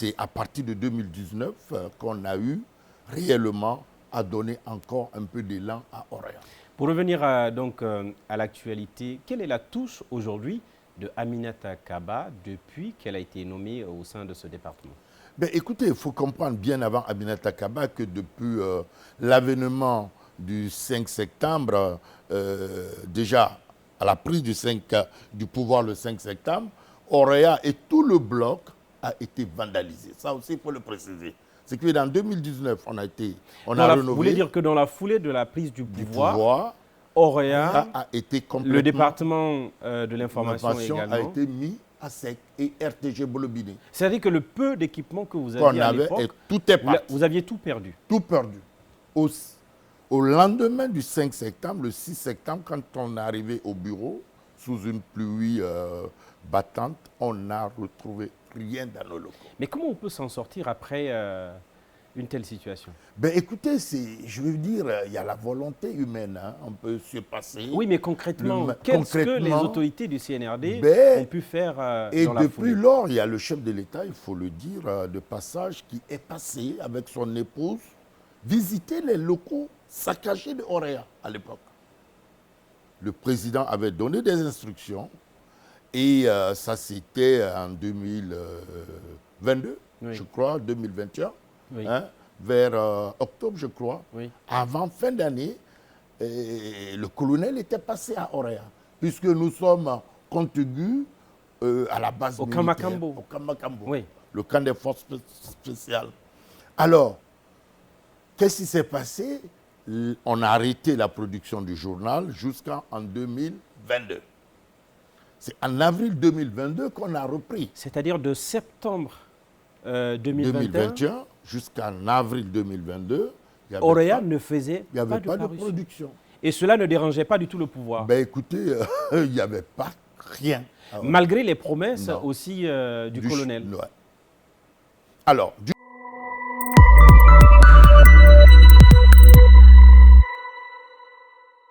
c'est à partir de 2019 qu'on a eu réellement à donner encore un peu d'élan à Oraya. Pour revenir donc à l'actualité, quelle est la touche aujourd'hui de Aminata Kaba depuis qu'elle a été nommée au sein de ce département? Ben, écoutez, il faut comprendre bien avant Aminata Kaba que depuis l'avènement du 5 septembre, déjà à la prise du pouvoir le 5 septembre, Oraya et tout le bloc a été vandalisé. Ça aussi, il faut le préciser. C'est que dans 2019, on a rénové. Vous voulez dire que dans la foulée de la prise du pouvoir, Oraya Oraya a été complètement... Le département de l'information également a été mis à sec et RTG Bolobini. C'est-à-dire que le peu d'équipement que vous aviez à l'époque, vous aviez tout perdu. Tout perdu. Au lendemain du 5 septembre, le 6 septembre, quand on est arrivé au bureau, sous une pluie battante, on n'a retrouvé rien dans nos locaux. Mais comment on peut s'en sortir après une telle situation? Ben écoutez, je veux dire, il y a la volonté humaine, hein, on peut surpasser. Oui, mais concrètement, qu'est-ce que les autorités du CNRD ont pu faire dans la foulée? Et depuis lors, il y a le chef de l'État, il faut le dire, de passage, qui est passé avec son épouse visiter les locaux saccagés de Oraya à l'époque. Le président avait donné des instructions et ça c'était en 2022, oui. Je crois, 2021, oui. Hein, vers octobre, je crois. Oui. Avant fin d'année, le colonel était passé à Oraya, puisque nous sommes contigus à la base militaire. Au Kamakambo, oui. Le camp des forces spéciales. Alors, qu'est-ce qui s'est passé? On a arrêté la production du journal jusqu'en 2022. C'est en avril 2022 qu'on a repris. C'est-à-dire de septembre 2021 jusqu'en avril 2022. Oraya ne faisait pas de production. Et cela ne dérangeait pas du tout le pouvoir? Ben écoutez, il n'y avait pas rien. Malgré les promesses aussi du colonel. Ouais. Alors,